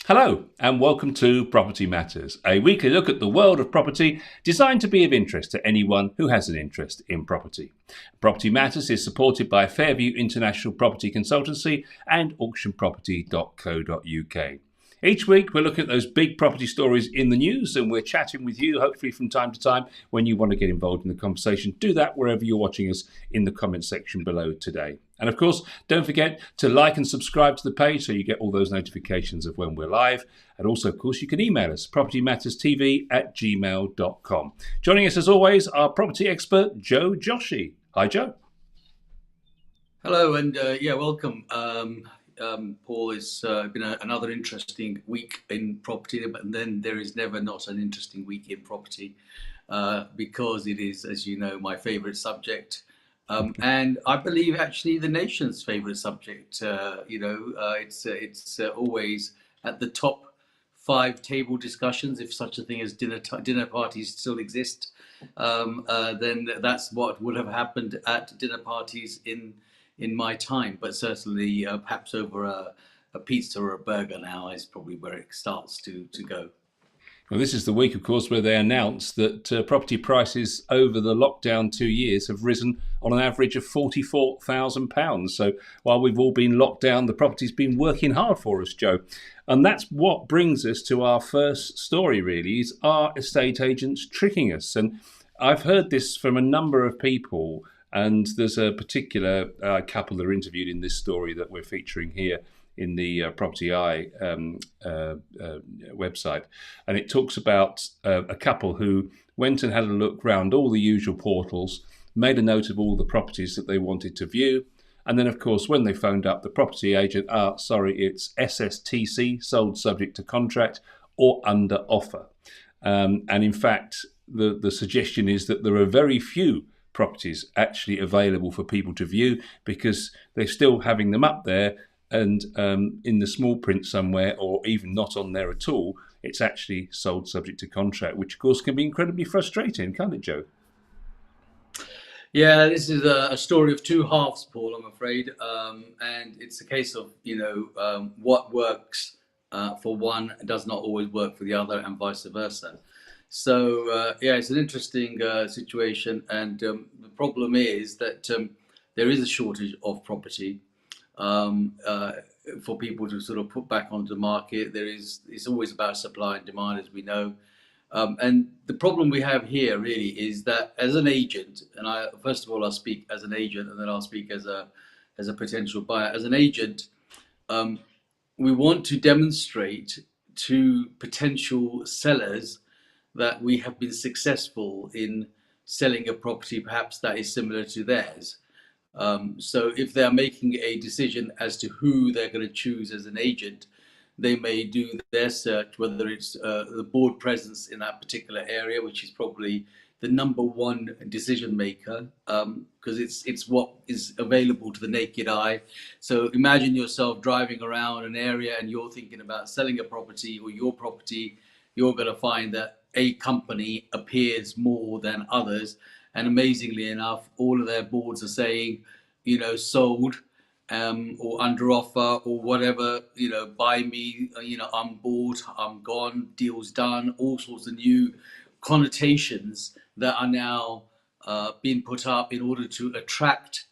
Hello and welcome to Property Matters, a weekly look at the world of property designed to be of interest to anyone who has an interest in property. Property Matters is supported by Fairview International Property Consultancy and auctionproperty.co.uk. Each week we're looking at those big property stories in the news and we're chatting with you hopefully from time to time. When you want to get involved in the conversation, do that wherever you're watching us in the comment section below today. And of course, don't forget to like and subscribe to the page so you get all those notifications of when we're live. And also, of course, you can email us, propertymatterstv@gmail.com. Joining us as always, our property expert, Joe Joshi. Hi, Joe. Hello, and welcome. Paul, it's been another interesting week in property, but then there is never not an interesting week in property because it is, as you know, my favourite subject. And I believe actually the nation's favourite subject. It's always at the top 5 table discussions, if such a thing as dinner parties still exist. Then that's what would have happened at dinner parties in my time, but certainly perhaps over a pizza or a burger now is probably where it starts to go. Well, this is the week, of course, where they announced that property prices over the lockdown 2 years have risen on an average of £44,000. So while we've all been locked down, the property's been working hard for us, Joe. And that's what brings us to our first story, really, is are estate agents tricking us? And I've heard this from a number of people, and there's a particular couple that are interviewed in this story that we're featuring here in the Property Eye website. And it talks about a couple who went and had a look round all the usual portals, made a note of all the properties that they wanted to view. And then, of course, when they phoned up the property agent, it's SSTC, sold subject to contract, or under offer. And in fact, the suggestion is that there are very few properties actually available for people to view because they're still having them up there and in the small print somewhere, or even not on there at all, it's actually sold subject to contract, which of course can be incredibly frustrating, can't it, Joe? Yeah, this is a story of two halves, Paul, I'm afraid. And it's a case of, what works for one does not always work for the other and vice versa. So, it's an interesting situation. And the problem is that there is a shortage of property for people to sort of put back onto the market. It's always about supply and demand, as we know. And the problem we have here really is that as an agent, and first of all I'll speak as an agent, and then I'll speak as a potential buyer. As an agent, we want to demonstrate to potential sellers that we have been successful in selling a property perhaps that is similar to theirs. So if they're making a decision as to who they're going to choose as an agent, they may do their search, whether it's the board presence in that particular area, which is probably the number one decision maker, because it's what is available to the naked eye. So imagine yourself driving around an area and you're thinking about selling a property or your property. You're going to find that a company appears more than others. And amazingly enough, all of their boards are saying, sold or under offer or whatever, buy me, I'm bought, I'm gone, deal's done, all sorts of new connotations that are now being put up in order to attract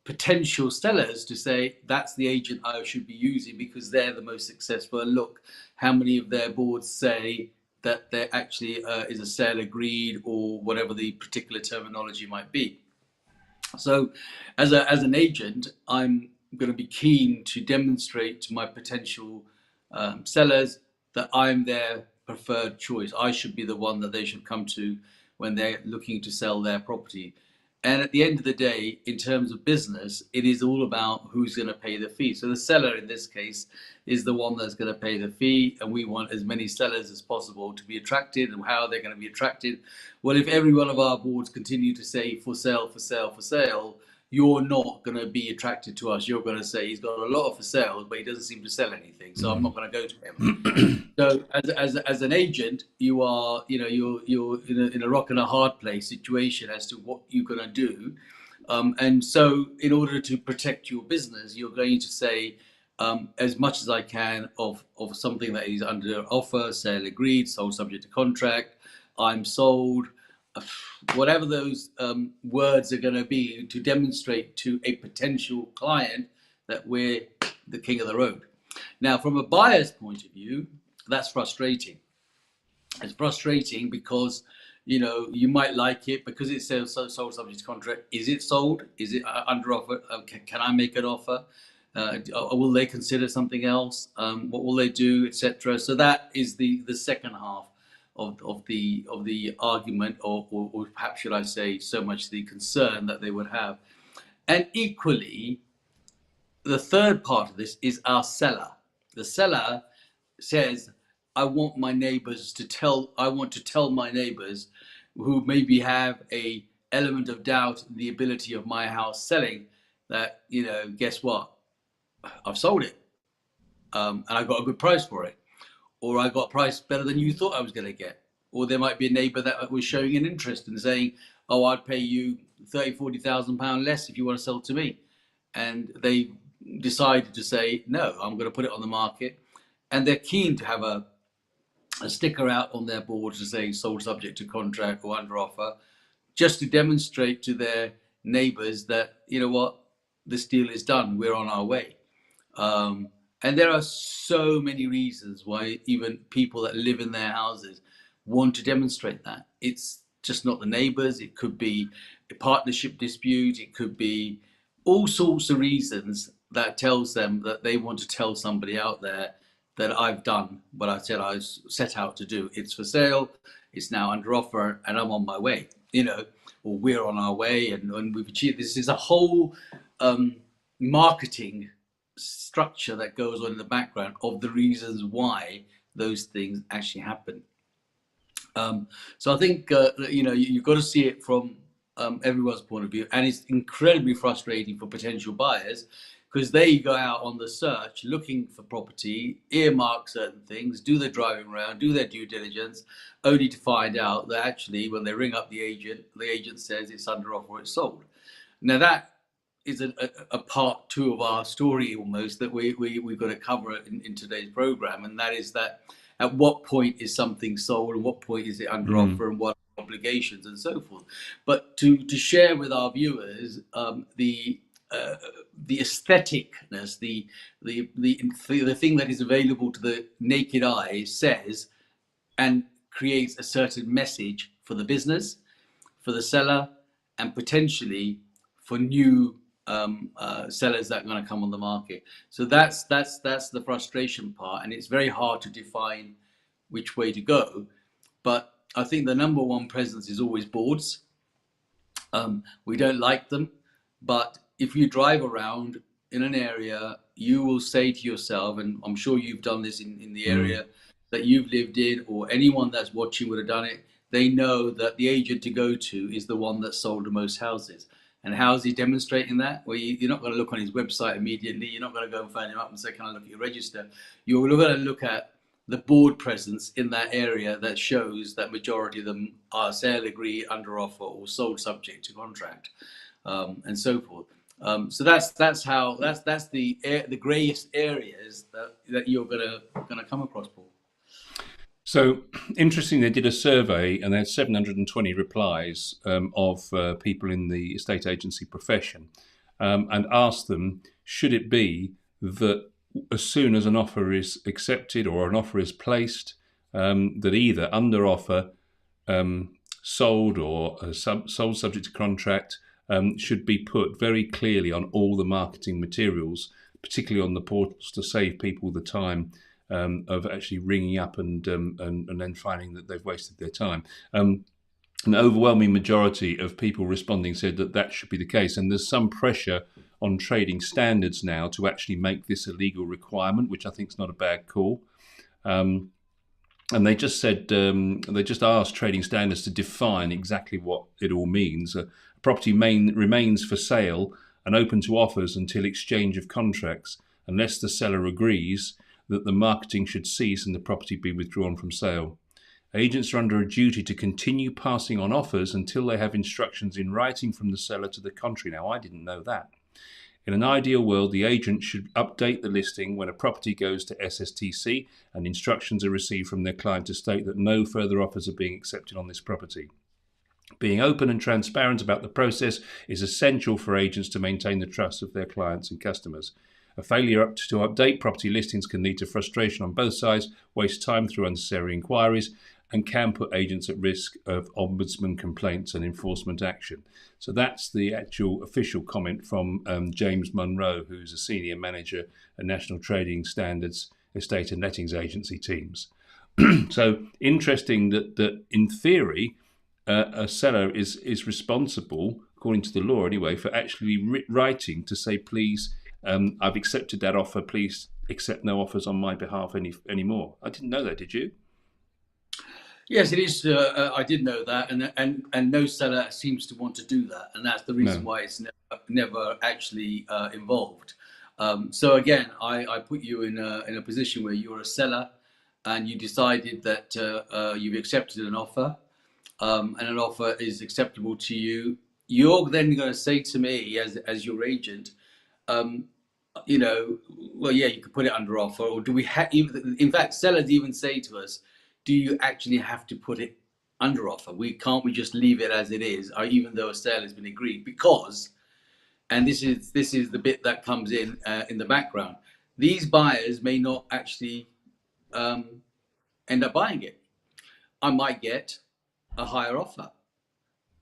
potential sellers to say, that's the agent I should be using because they're the most successful. And look, how many of their boards say that there actually is a sale agreed or whatever the particular terminology might be. So as an agent, I'm going to be keen to demonstrate to my potential sellers that I'm their preferred choice. I should be the one that they should come to when they're looking to sell their property. And at the end of the day, in terms of business, it is all about who's going to pay the fee. So the seller in this case is the one that's going to pay the fee. And we want as many sellers as possible to be attracted. And how are they going to be attracted? Well, if every one of our boards continue to say for sale, for sale, for sale, you're not going to be attracted to us. You're going to say he's got a lot for sale, but he doesn't seem to sell anything. So I'm not going to go to him. So as an agent, you are, you're in a rock and a hard place situation as to what you're going to do. And so in order to protect your business, you're going to say, as much as I can of something that is under offer, sale agreed, sold subject to contract, I'm sold, whatever those words are going to be, to demonstrate to a potential client that we're the king of the road. Now, from a buyer's point of view, that's frustrating. It's frustrating because you might like it because it says sold subject to contract. Is it sold? Is it under offer? Can I make an offer? Will they consider something else? What will they do, etc.? So that is the second half of the argument, or perhaps should I say, so much the concern that they would have. And equally, the third part of this is our seller. The seller says, I want to tell my neighbors who maybe have a element of doubt in the ability of my house selling that, guess what? I've sold it. And I got a good price for it. Or I got a price better than you thought I was going to get. Or there might be a neighbor that was showing an interest and saying, oh, I'd pay you £30,000-40,000 less if you want to sell to me. And they decided to say, no, I'm going to put it on the market. And they're keen to have a sticker out on their board to say sold subject to contract or under offer, just to demonstrate to their neighbors that, this deal is done, we're on our way. And there are so many reasons why even people that live in their houses want to demonstrate that. It's just not the neighbors. It could be a partnership dispute. It could be all sorts of reasons that tells them that they want to tell somebody out there that I've done what I said I set out to do. It's for sale. It's now under offer, and I'm on my way. Or we're on our way, and we've achieved this. Is a whole marketing structure that goes on in the background of the reasons why those things actually happen. So I think you've got to see it from everyone's point of view, and it's incredibly frustrating for potential buyers because they go out on the search looking for property, earmark certain things, do their driving around, do their due diligence, only to find out that actually when they ring up the agent says it's under offer, it's sold. Now that is a part two of our story almost that we've got to cover in today's program, and that is that at what point is something sold and what point is it under offer and what obligations and so forth. But to share with our viewers the aestheticness, the thing that is available to the naked eye says and creates a certain message for the business, for the seller, and potentially for new sellers that are going to come on the market. So that's the frustration part, and it's very hard to define which way to go. But I think the number one presence is always boards. We don't like them, but if you drive around in an area, you will say to yourself, and I'm sure you've done this in the area that you've lived in, or anyone that's watching would have done it, they know that the agent to go to is the one that sold the most houses. And how is he demonstrating that? Well, you're not going to look on his website immediately. You're not going to go and phone him up and say, can I look at your register? You're going to look at the board presence in that area that shows that majority of them are sale agreed, under offer, or sold subject to contract, and so forth. So that's the greyest areas that you're gonna come across, Paul. So interesting, they did a survey and they had 720 replies of people in the estate agency profession, and asked them, should it be that as soon as an offer is accepted or an offer is placed, that either under offer, sold, or sold subject to contract should be put very clearly on all the marketing materials, particularly on the portals, to save people the time of actually ringing up and then finding that they've wasted their time. An overwhelming majority of people responding said that should be the case, and there's some pressure on trading standards now to actually make this a legal requirement, which I think is not a bad call. And they just said, they just asked trading standards to define exactly what it all means. A property remains for sale and open to offers until exchange of contracts, unless the seller agrees that the marketing should cease and the property be withdrawn from sale. Agents are under a duty to continue passing on offers until they have instructions in writing from the seller to the contrary. Now, I didn't know that. In an ideal world, the agent should update the listing when a property goes to SSTC and instructions are received from their client to state that no further offers are being accepted on this property. Being open and transparent about the process is essential for agents to maintain the trust of their clients and customers. A failure to update property listings can lead to frustration on both sides, waste time through unnecessary inquiries, and can put agents at risk of ombudsman complaints and enforcement action. So that's the actual official comment from James Munro, who's a senior manager at National Trading Standards Estate and Lettings Agency teams. So interesting that in theory, a seller is responsible, according to the law anyway, for actually writing to say, please, I've accepted that offer, please accept no offers on my behalf anymore. I didn't know that, did you? Yes, it is. I did know that, and no seller seems to want to do that, and that's the reason why it's never actually involved. So again, I put you in a position where you're a seller, and you decided that you've accepted an offer, and an offer is acceptable to you. You're then going to say to me, as your agent, you know, well, yeah, you could put it under offer, or do we have? In fact, sellers even say to us, do you actually have to put it under offer? Can't we just leave it as it is, even though a sale has been agreed? Because, and this is the bit that comes in the background, these buyers may not actually end up buying it. I might get a higher offer.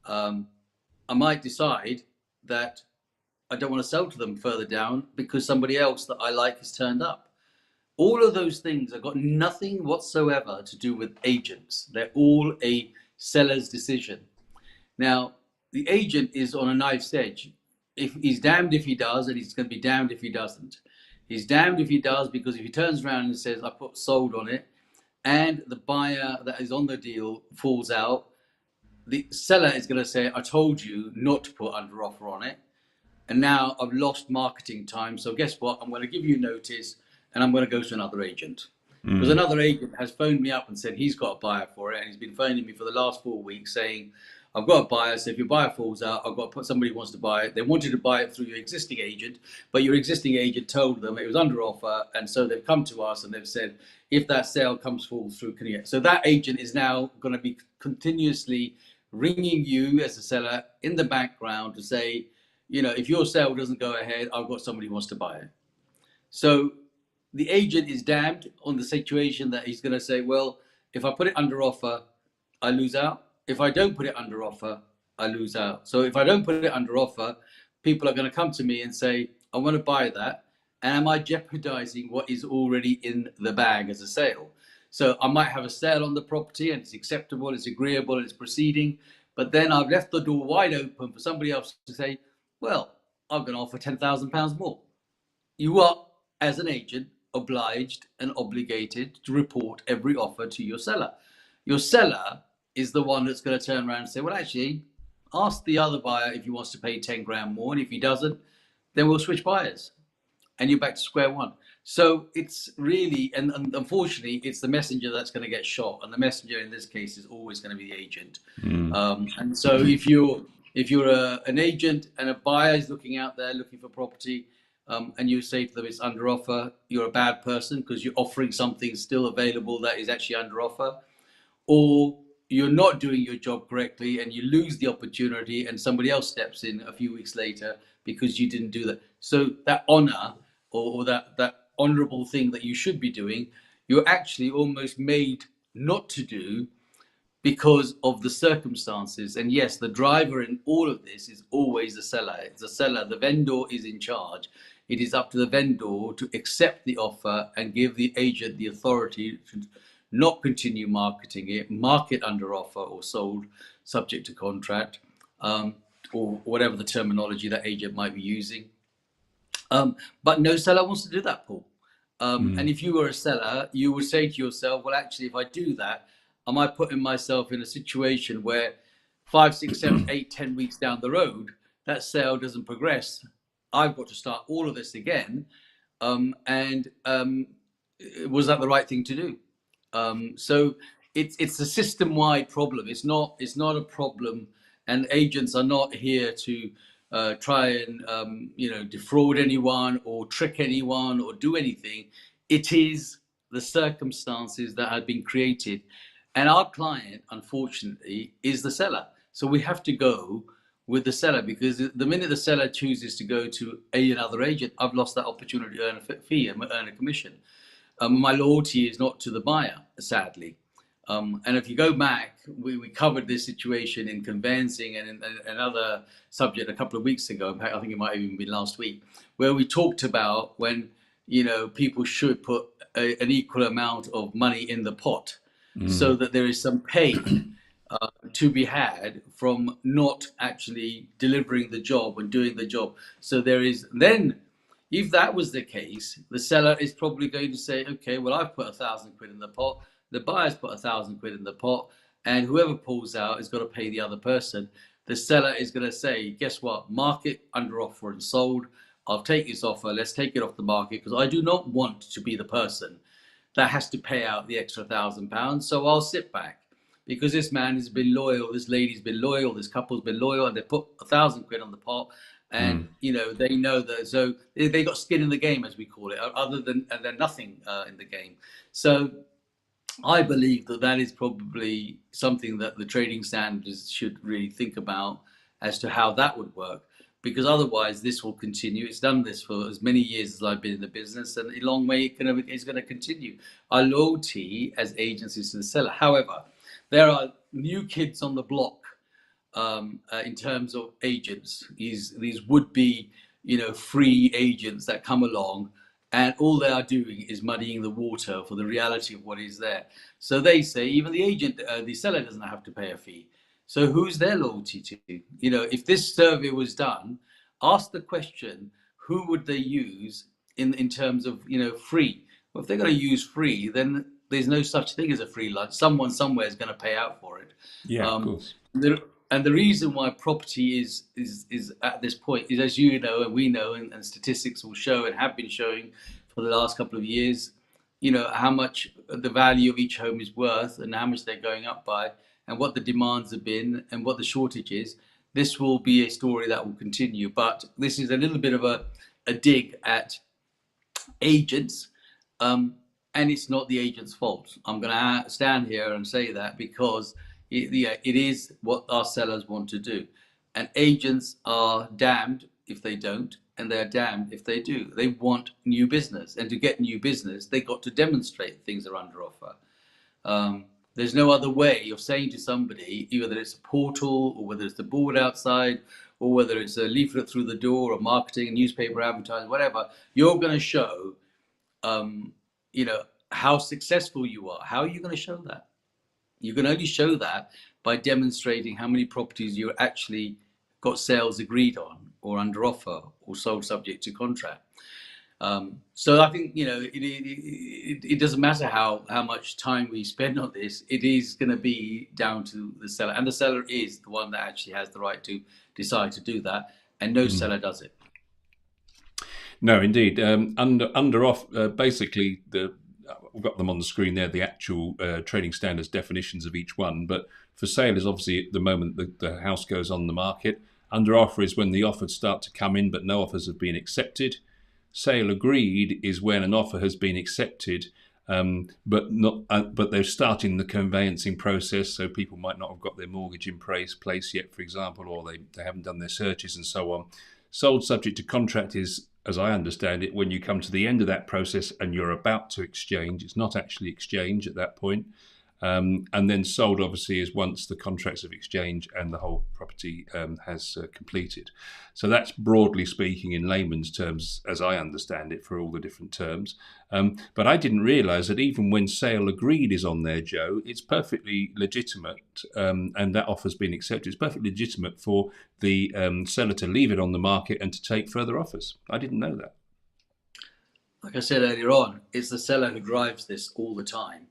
I might decide that I don't want to sell to them further down because somebody else that I like has turned up. All of those things have got nothing whatsoever to do with agents. They're all a seller's decision. Now, the agent is on a knife's edge. If he's damned if he does, and he's going to be damned if he doesn't. He's damned if he does, because if he turns around and says, I put sold on it, and the buyer that is on the deal falls out, the seller is going to say, I told you not to put under offer on it, and now I've lost marketing time. So guess what? I'm going to give you notice, and I'm going to go to another agent. Because another agent has phoned me up and said he's got a buyer for it, and he's been phoning me for the last 4 weeks saying, I've got a buyer, so if your buyer falls out, I've got to put somebody who wants to buy it. They wanted to buy it through your existing agent, but your existing agent told them it was under offer, and so they've come to us and they've said, if that sale falls through, can you? So that agent is now going to be continuously ringing you as a seller in the background to say, you know, if your sale doesn't go ahead, I've got somebody who wants to buy it. So the agent is damned on the situation that he's going to say, well, if I put it under offer, I lose out. If I don't put it under offer, I lose out. So if I don't put it under offer, people are going to come to me and say, I want to buy that. And am I jeopardizing what is already in the bag as a sale? So I might have a sale on the property and it's acceptable, it's agreeable, it's proceeding. But then I've left the door wide open for somebody else to say, well, I'm going to offer £10,000 more. You are, as an agent, obliged and obligated to report every offer to your seller. Your seller is the one that's going to turn around and say, well, actually, ask the other buyer if he wants to pay 10 grand more. And if he doesn't, then we'll switch buyers. And you're back to square one. So it's really, and unfortunately, it's the messenger that's going to get shot. And the messenger in this case is always going to be the agent. And so if you're an agent and a buyer is looking out there looking for property, and you say to them it's under offer, you're a bad person because you're offering something still available that is actually under offer. Or you're not doing your job correctly and you lose the opportunity and somebody else steps in a few weeks later because you didn't do that. So that honor or that honorable thing that you should be doing, you're actually almost made not to do because of the circumstances. And yes, the driver in all of this is always the seller. It's the seller. The vendor is in charge. It is up to the vendor to accept the offer and give the agent the authority to not continue marketing it, market under offer or sold subject to contract, or whatever the terminology that agent might be using. But no seller wants to do that, Paul. And if you were a seller, you would say to yourself, well, actually, if I do that, am I putting myself in a situation where 5, 6, 7, 8, 10 weeks down the road, that sale doesn't progress? I've got to start all of this again. And was that the right thing to do? So it's a system-wide problem. It's not a problem, and agents are not here to try and defraud anyone or trick anyone or do anything. It is the circumstances that have been created, and our client, unfortunately, is the seller. So we have to go with the seller, because the minute the seller chooses to go to another agent, I've lost that opportunity to earn a fee and earn a commission. My loyalty is not to the buyer, sadly. And if you go back, we covered this situation in conveyancing and in another subject a couple of weeks ago. In fact, I think it might have even been last week, where we talked about when people should put an equal amount of money in the pot, so that there is some pay to be had from not actually delivering the job and doing the job. So there is then, if that was the case, the seller is probably going to say, okay, well, I've put £1,000 in the pot, the buyer's put £1,000 in the pot, and whoever pulls out has got to pay the other person. The seller is going to say, guess what? Market, under offer and sold. I'll take this offer. Let's take it off the market, because I do not want to be the person that has to pay out the extra £1,000. So I'll sit back, because this man has been loyal, this lady's been loyal, this couple's been loyal, and they put £1,000 on the pot, and they know that, so they got skin in the game, as we call it, other than nothing in the game. So I believe that is probably something that the trading standards should really think about as to how that would work, because otherwise this will continue. It's done this for as many years as I've been in the business, and a long way it's going to continue. Our loyalty as agents is to the seller. However, there are new kids on the block in terms of agents. These would-be, free agents that come along, and all they are doing is muddying the water for the reality of what is there. So they say even the seller doesn't have to pay a fee. So who's their loyalty to? If this survey was done, ask the question, who would they use in terms of free? Well, if they're going to use free, then there's no such thing as a free lunch. Someone somewhere is going to pay out for it. Yeah, of course. And the reason why property is at this point is, as you know and we know, and statistics will show and have been showing for the last couple of years, how much the value of each home is worth and how much they're going up by, and what the demands have been and what the shortage is. This will be a story that will continue. But this is a little bit of a dig at agents. And it's not the agent's fault. I'm going to stand here and say that, because it is what our sellers want to do. And agents are damned if they don't, and they're damned if they do. They want new business. And to get new business, they got to demonstrate things are under offer. There's no other way of saying to somebody, whether it's a portal or whether it's the board outside or whether it's a leaflet through the door or marketing, newspaper advertising, whatever, you're going to show how successful you are. How are you going to show that? You can only show that by demonstrating how many properties you actually got sales agreed on or under offer or sold subject to contract. So I think it doesn't matter how much time we spend on this. It is going to be down to the seller, and the seller is the one that actually has the right to decide to do that, and no seller does it. No, indeed. Under offer, basically, we've got them on the screen there, the actual trading standards definitions of each one. But for sale is obviously at the moment the house goes on the market. Under offer is when the offers start to come in, but no offers have been accepted. Sale agreed is when an offer has been accepted, but they're starting the conveyancing process, so people might not have got their mortgage in place yet, for example, or they haven't done their searches and so on. Sold subject to contract is, as I understand it, when you come to the end of that process and you're about to exchange. It's not actually exchange at that point. And then sold, obviously, is once the contracts of exchange and the whole property has completed. So that's broadly speaking in layman's terms, as I understand it, for all the different terms. But I didn't realise that even when sale agreed is on there, Joe, it's perfectly legitimate, and that offer's been accepted. It's perfectly legitimate for the seller to leave it on the market and to take further offers. I didn't know that. Like I said earlier on, it's the seller who drives this all the time.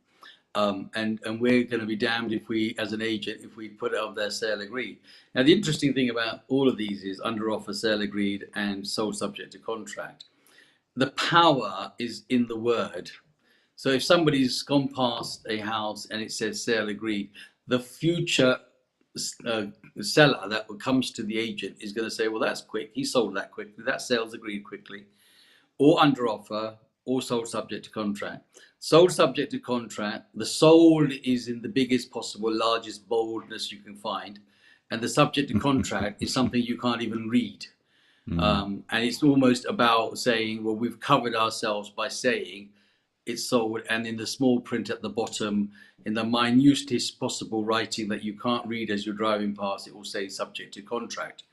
And we're going to be damned if we, as an agent, if we put it on their sale agreed. Now, the interesting thing about all of these is under offer, sale agreed, and sold subject to contract. The power is in the word. So if somebody's gone past a house and it says sale agreed, the future uh, seller that comes to the agent is going to say, well, that's quick. He sold that quickly. That sale's agreed quickly, or under offer, or sold subject to contract. Sold subject to contract, the sold is in the biggest possible, largest boldness you can find. And the subject to contract is something you can't even read. And it's almost about saying, well, we've covered ourselves by saying it's sold, and in the small print at the bottom, in the minutest possible writing that you can't read as you're driving past, it will say subject to contract.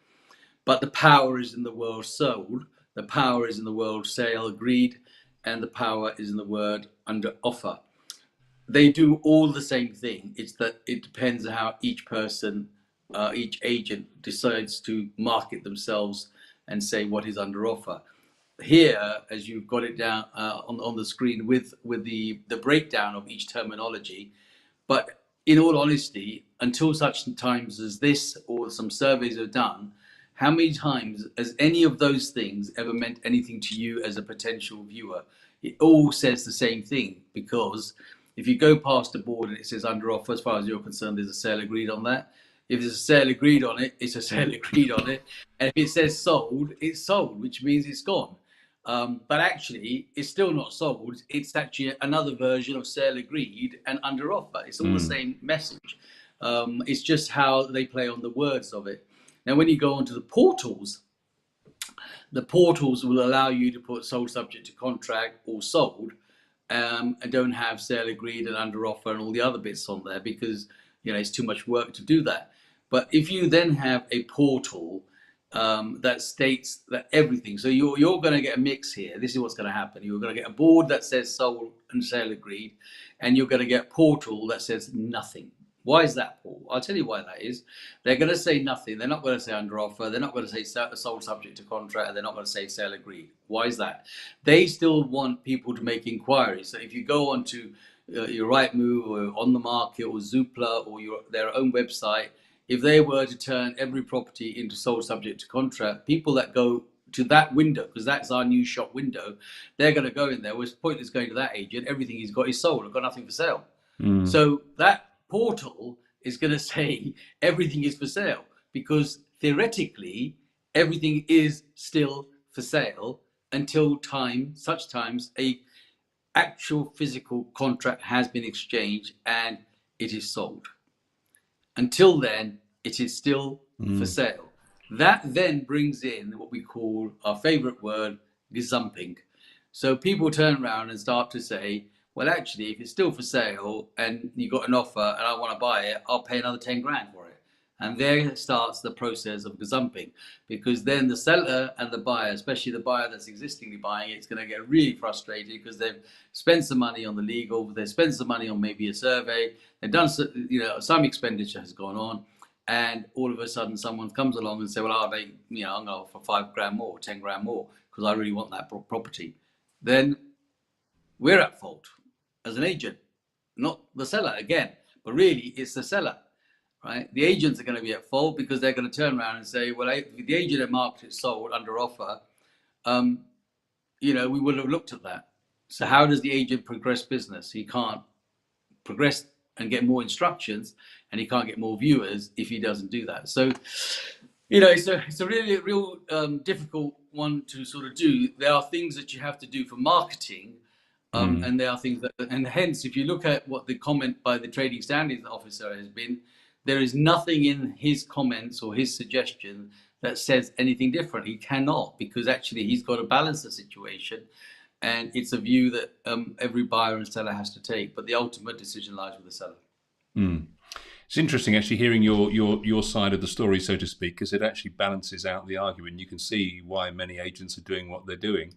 But the power is in the word sold, the power is in the word sale agreed, and the power is in the word under offer. They do all the same thing. It's that it depends on how each person, each agent decides to market themselves and say what is under offer. Here, as you've got it down on the screen with the breakdown of each terminology, but in all honesty, until such times as this or some surveys are done, how many times has any of those things ever meant anything to you as a potential viewer? It all says the same thing, because if you go past the board and it says under offer, as far as you're concerned, there's a sale agreed on that. If there's a sale agreed on it, it's a sale agreed on it. And if it says sold, it's sold, which means it's gone. But actually, it's still not sold. It's actually another version of sale agreed and under offer. It's all the same message. It's just how they play on the words of it. Now, when you go onto the portals will allow you to put sold subject to contract or sold, and don't have sale agreed and under offer and all the other bits on there, because it's too much work to do that. But if you then have a portal that states that everything, so you're going to get a mix here. This is what's going to happen. You're going to get a board that says sold and sale agreed, and you're going to get a portal that says nothing. Why is that, Paul? I'll tell you why that is. They're going to say nothing. They're not going to say under offer. They're not going to say sold subject to contract. And they're not going to say sale agreed. Why is that? They still want people to make inquiries. So if you go onto your Rightmove or On the Market or Zoopla or their own website, if they were to turn every property into sold subject to contract, people that go to that window, because that's our new shop window, they're going to go in there. What's the point is going to that agent? Everything he's got is sold. I've got nothing for sale. So that portal is going to say everything is for sale, because theoretically everything is still for sale until such times a actual physical contract has been exchanged and it is sold. Until then, it is still for sale. That then brings in what we call our favorite word, gazumping. So people turn around and start to say, well, actually, if it's still for sale and you got an offer and I want to buy it, I'll pay another 10 grand for it. And there starts the process of gazumping, because then the seller and the buyer, especially the buyer that's existingly buying it, is going to get really frustrated because they've spent some money on the legal, they've spent some money on maybe a survey, they've done some expenditure has gone on, and all of a sudden someone comes along and says, well, I'm going to offer 5 grand more, 10 grand more, because I really want that property. Then we're at fault as an agent, not the seller again, but really it's the seller, right? The agents are going to be at fault because they're going to turn around and say, well, the agent that marked it sold under offer, we would have looked at that. So how does the agent progress business? He can't progress and get more instructions, and he can't get more viewers if he doesn't do that. So, it's a really real difficult one to sort of do. There are things that you have to do for marketing. And there are things and hence, if you look at what the comment by the trading standards officer has been, there is nothing in his comments or his suggestion that says anything different. He cannot, because actually he's got to balance the situation, and it's a view that every buyer and seller has to take. But the ultimate decision lies with the seller. It's interesting actually hearing your side of the story, so to speak, because it actually balances out the argument. You can see why many agents are doing what they're doing.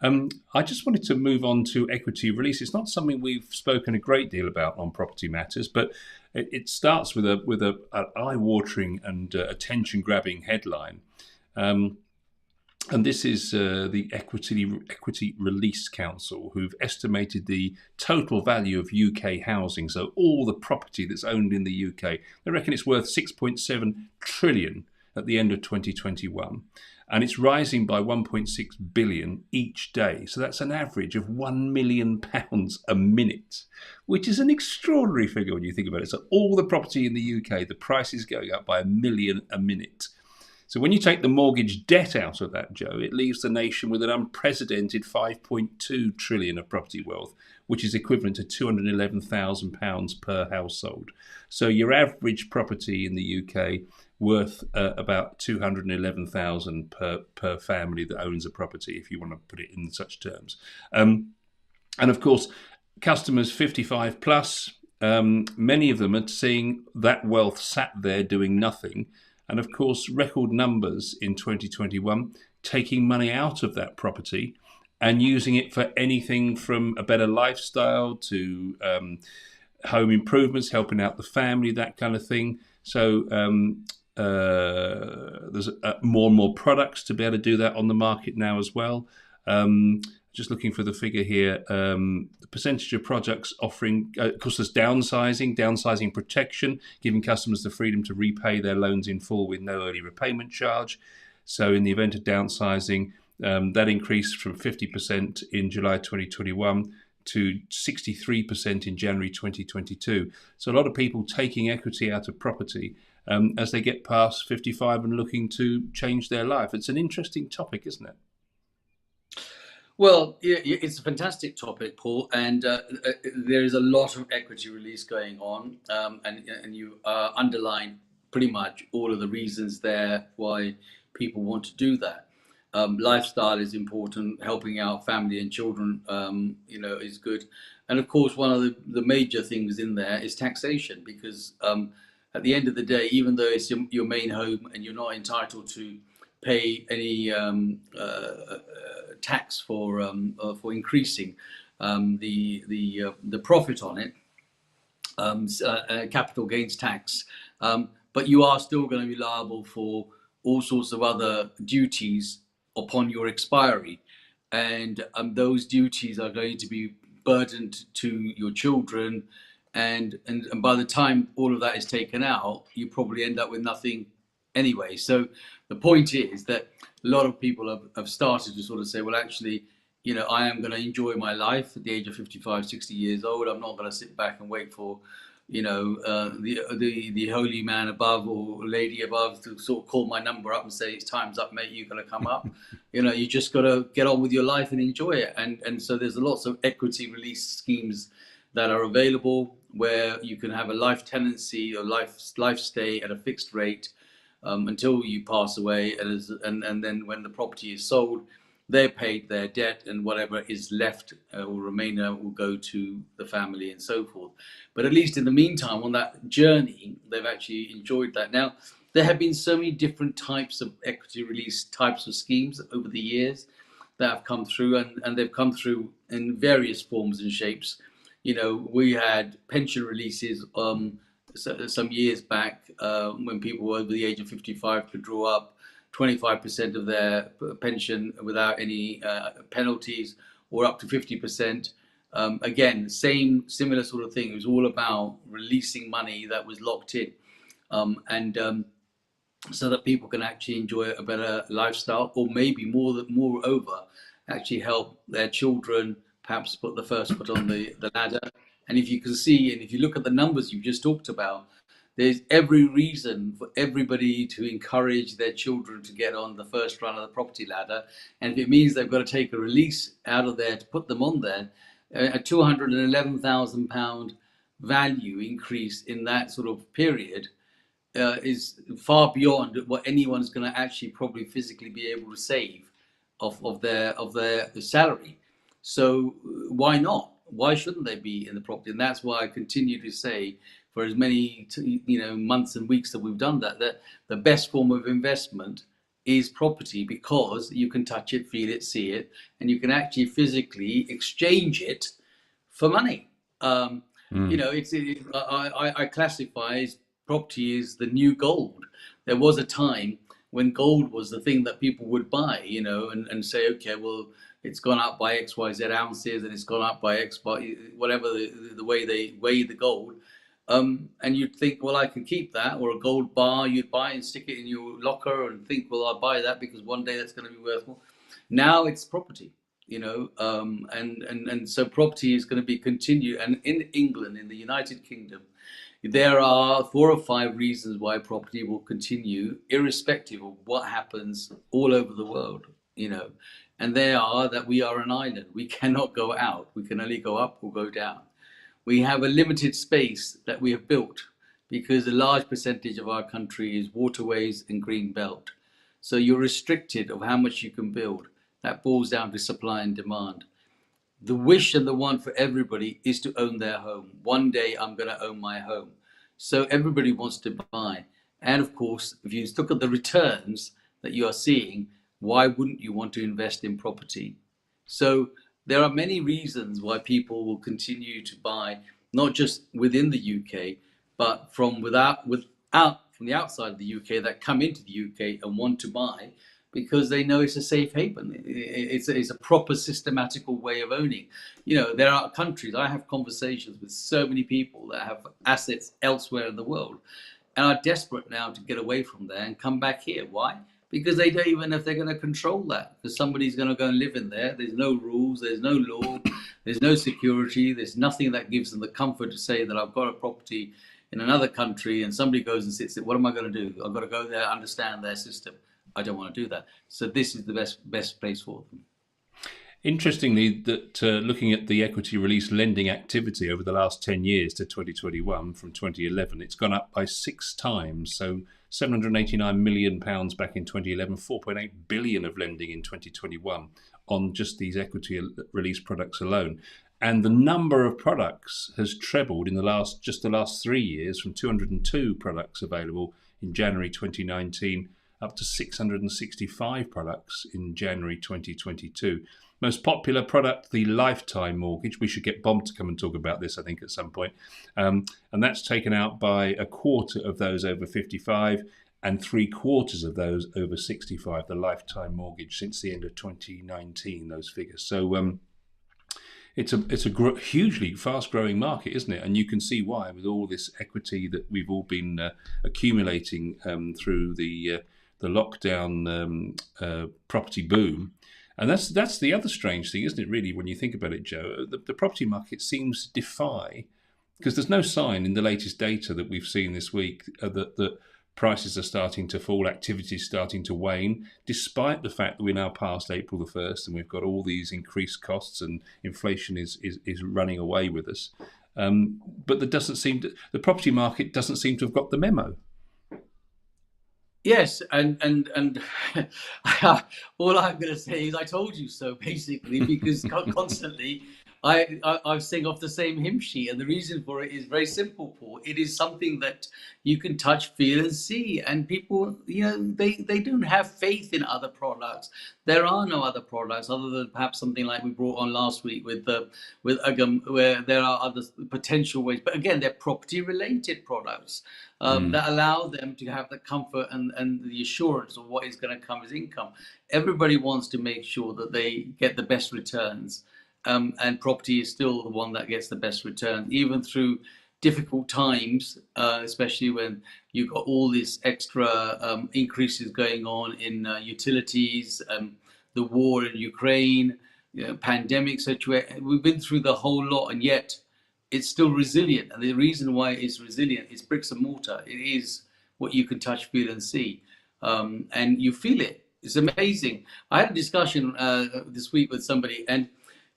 I just wanted to move on to equity release. It's not something we've spoken a great deal about on Property Matters, but it starts with an eye-watering and attention-grabbing headline. And this is the Equity Release Council, who've estimated the total value of UK housing, so all the property that's owned in the UK. They reckon it's worth 6.7 trillion at the end of 2021, and it's rising by 1.6 billion each day. So that's an average of £1 million a minute, which is an extraordinary figure when you think about it. So all the property in the UK, the price is going up by £1 million a minute. So when you take the mortgage debt out of that, Joe, it leaves the nation with an unprecedented 5.2 trillion of property wealth, which is equivalent to £211,000 per household. So your average property in the UK worth about 211,000 per family that owns a property, if you want to put it in such terms. And of course, customers 55 plus, many of them are seeing that wealth sat there doing nothing. And of course, record numbers in 2021, taking money out of that property and using it for anything from a better lifestyle to home improvements, helping out the family, that kind of thing. So there's more and more products to be able to do that on the market now as well. Just looking for the figure here, the percentage of projects offering, of course, there's downsizing protection, giving customers the freedom to repay their loans in full with no early repayment charge. So in the event of downsizing, that increased from 50% in July 2021 to 63% in January 2022. So a lot of people taking equity out of property as they get past 55 and looking to change their life. It's an interesting topic, isn't it? Well, yeah, it's a fantastic topic, Paul, and there is a lot of equity release going on, and you underline pretty much all of the reasons there why people want to do that. Lifestyle is important, helping out family and children, is good, and of course, one of the major things in there is taxation, because at the end of the day, even though it's your main home and you're not entitled to pay any tax for increasing the profit on it, capital gains tax, but you are still going to be liable for all sorts of other duties upon your expiry, and those duties are going to be burdened to your children, and by the time all of that is taken out, you probably end up with nothing anyway. So the point is that a lot of people have started to sort of say, well, actually, I am going to enjoy my life at the age of 55, 60 years old. I'm not going to sit back and wait for, the holy man above or lady above to sort of call my number up and say, it's time's up, mate, you're going to come up. You just got to get on with your life and enjoy it. And so there's lots of equity release schemes that are available where you can have a life tenancy or life stay at a fixed rate until you pass away, and then when the property is sold, they're paid their debt, and whatever is left or remainder will go to the family and so forth. But at least in the meantime, on that journey, they've actually enjoyed that. Now, there have been so many different types of equity release types of schemes over the years that have come through, and they've come through in various forms and shapes. We had pension releases some years back when people over the age of 55 could draw up 25% of their pension without any penalties, or up to 50%. Again, similar sort of thing. It was all about releasing money that was locked in, and so that people can actually enjoy a better lifestyle, or maybe moreover, actually help their children perhaps put the first foot on the ladder. And if you can see, and if you look at the numbers you just talked about, there's every reason for everybody to encourage their children to get on the first run of the property ladder. And if it means they've got to take a release out of there to put them on there, a £211,000 value increase in that sort of period is far beyond what anyone's going to actually probably physically be able to save of their salary. So why not? Why shouldn't they be in the property? And that's why I continue to say, for as many months and weeks that we've done that the best form of investment is property, because you can touch it, feel it, see it, and you can actually physically exchange it for money. I classify property as the new gold. There was a time when gold was the thing that people would buy, and say, okay, well, it's gone up by XYZ ounces, and it's gone up by X, by whatever the way they weigh the gold. And you'd think, well, I can keep that, or a gold bar you'd buy and stick it in your locker and think, well, I'll buy that because one day that's going to be worth more. Now it's property, and so property is going to be continued. And in England, in the United Kingdom, there are 4 or 5 reasons why property will continue, irrespective of what happens all over the world. And they are that we are an island. We cannot go out. We can only go up or go down. We have a limited space that we have built because a large percentage of our country is waterways and green belt. So you're restricted of how much you can build. That boils down to supply and demand. The wish and the want for everybody is to own their home. One day I'm going to own my home. So everybody wants to buy. And of course, if you look at the returns that you are seeing, why wouldn't you want to invest in property? So there are many reasons why people will continue to buy, not just within the UK, but from the outside of the UK that come into the UK and want to buy because they know it's a safe haven. It's a proper systematical way of owning. There are countries, I have conversations with so many people that have assets elsewhere in the world and are desperate now to get away from there and come back here. Why? Because they don't even know if they're going to control that. Because somebody's going to go and live in there. There's no rules, there's no law, there's no security, there's nothing that gives them the comfort to say that I've got a property in another country and somebody goes and sits there. What am I going to do? I've got to go there, understand their system. I don't want to do that. So this is the best place for them. Interestingly, that looking at the equity release lending activity over the last 10 years to 2021 from 2011, it's gone up by 6 times. So £789 million back in 2011, 4.8 billion of lending in 2021 on just these equity release products alone. And the number of products has trebled in the last 3 years from 202 products available in January 2019 up to 665 products in January 2022. Most popular product, the lifetime mortgage. We should get Bob to come and talk about this, I think, at some point. And that's taken out by a quarter of those over 55 and 3/4 of those over 65, the lifetime mortgage, since the end of 2019, those figures. So it's a hugely fast-growing market, isn't it? And you can see why, with all this equity that we've all been accumulating through the lockdown property boom. And that's the other strange thing, isn't it, really, when you think about it, Joe? The property market seems to defy, because there's no sign in the latest data that we've seen this week that prices are starting to fall, activity is starting to wane, despite the fact that we're now past April the 1st and we've got all these increased costs and inflation is running away with us. But the property market doesn't seem to have got the memo. Yes, and all I'm going to say is I told you so, basically, because constantly I sing off the same hymn sheet, and the reason for it is very simple, Paul. It is something that you can touch, feel, and see, and people, they don't have faith in other products. There are no other products other than perhaps something like we brought on last week with Agam, where there are other potential ways, but again, they're property-related products that allow them to have the comfort and the assurance of what is going to come as income. Everybody wants to make sure that they get the best returns. And property is still the one that gets the best return, even through difficult times, especially when you've got all these extra increases going on in utilities, the war in Ukraine, pandemic situation. We've been through the whole lot, and yet it's still resilient. And the reason why it's resilient is bricks and mortar. It is what you can touch, feel, and see, and you feel it. It's amazing. I had a discussion this week with somebody, and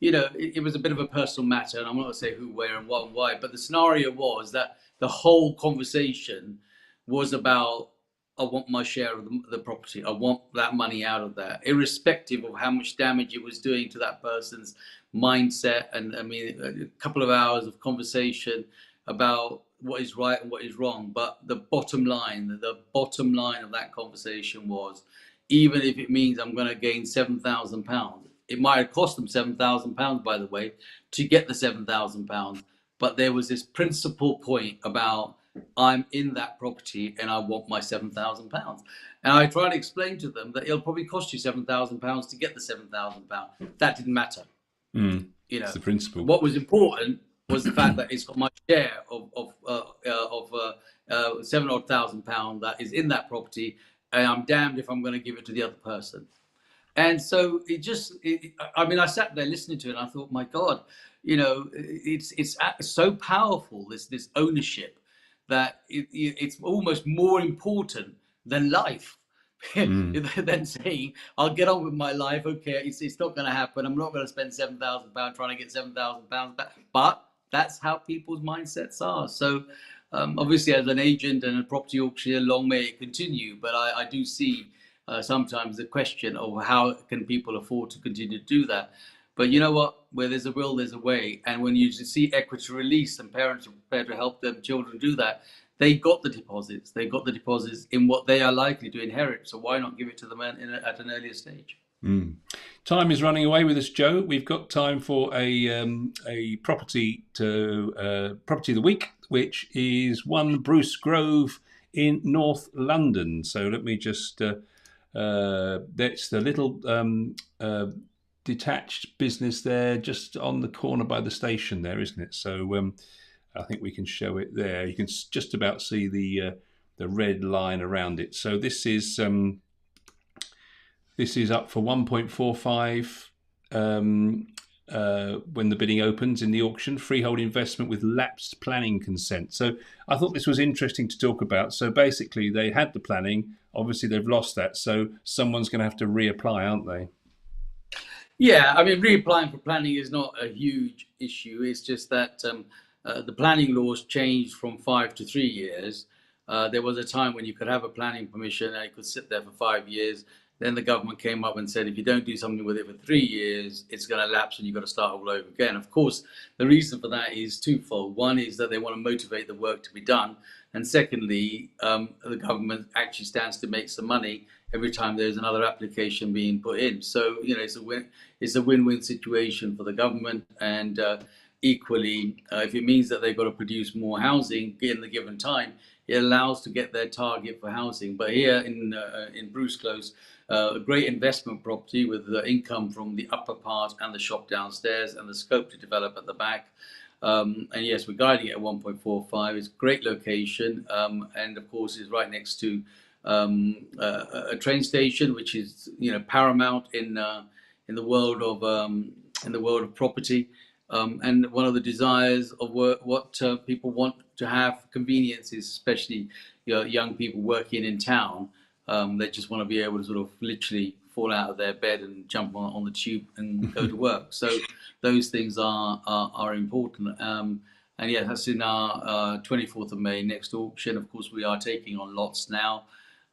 it was a bit of a personal matter, and I'm not going to say who, where, and what, and why, but the scenario was that the whole conversation was about, I want my share of the property. I want that money out of that, irrespective of how much damage it was doing to that person's mindset. And I mean, a couple of hours of conversation about what is right and what is wrong. But the bottom line of that conversation was, even if it means I'm going to gain £7,000, it might have cost them £7,000, by the way, to get the £7,000. But there was this principal point about, I'm in that property and I want my £7,000. And I try to explain to them that it'll probably cost you £7,000 to get the £7,000. That didn't matter. It's the principle. What was important was the fact that it's got my share of £7,000 that is in that property, and I'm damned if I'm going to give it to the other person. And so I mean, I sat there listening to it, and I thought, my God, it's so powerful, this ownership, that it's almost more important than life. Than saying, I'll get on with my life. Okay, it's not going to happen. I'm not going to spend £7,000 trying to get £7,000 back. But that's how people's mindsets are. So obviously, as an agent and a property auctioneer, long may it continue. But I do see sometimes the question of how can people afford to continue to do that. But you know what? Where there's a will, there's a way. And when you see equity release and parents are prepared to help their children do that, they got the deposits. They got the deposits in what they are likely to inherit. So why not give it to them at an earlier stage? Time is running away with us, Joe. We've got time for a property of the week, which is 1 Bruce Grove in North London. So let me just that's the little detached business there, just on the corner by the station there, isn't it? So I think we can show it there. You can just about see the red line around it. So this is up for 1.45 when the bidding opens in the auction. Freehold investment with lapsed planning consent. So I thought this was interesting to talk about. So basically, they had the planning. Obviously, they've lost that. So someone's going to have to reapply, aren't they? Yeah, I mean, reapplying for planning is not a huge issue. It's just that the planning laws changed from 5 to 3 years. There was a time when you could have a planning permission and it could sit there for 5 years. Then the government came up and said, if you don't do something with it for 3 years, it's going to lapse and you've got to start all over again. Of course, the reason for that is twofold. One is that they want to motivate the work to be done. And secondly, the government actually stands to make some money every time there's another application being put in. So, it's a win-win situation for the government. And equally, if it means that they've got to produce more housing in the given time, it allows to get their target for housing. But here in Bruce Close, a great investment property with the income from the upper part and the shop downstairs and the scope to develop at the back. And yes, we're guiding it at 1.45. It's a great location, and of course, is right next to a train station, which is paramount in the world of property. And one of the desires of what people want to have convenience is, especially young people working in town. They just want to be able to sort of literally fall out of their bed and jump on the tube and go to work. So those things are important. And yeah, that's in our 24th of May next auction. Of course, we are taking on lots now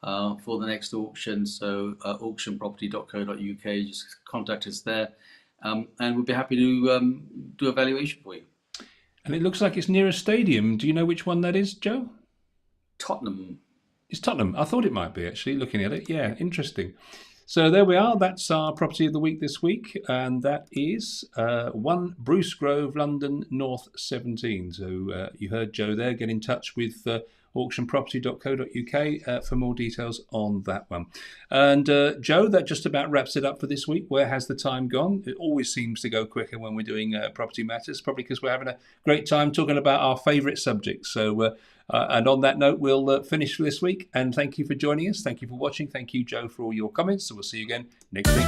for the next auction. So auctionproperty.co.uk, just contact us there. And we'll be happy to do a valuation for you. And it looks like it's near a stadium. Do you know which one that is, Joe? Tottenham. It's Tottenham. I thought it might be, actually, looking at it. Yeah, interesting. So there we are. That's our property of the week this week. And that is 1 Bruce Grove, London, North 17. So you heard Joe there. Get in touch with auctionproperty.co.uk for more details on that one. And Joe, that just about wraps it up for this week. Where has the time gone? It always seems to go quicker when we're doing property matters, probably because we're having a great time talking about our favourite subjects. So and on that note, we'll finish for this week. And thank you for joining us. Thank you for watching. Thank you, Joe, for all your comments. So we'll see you again next week.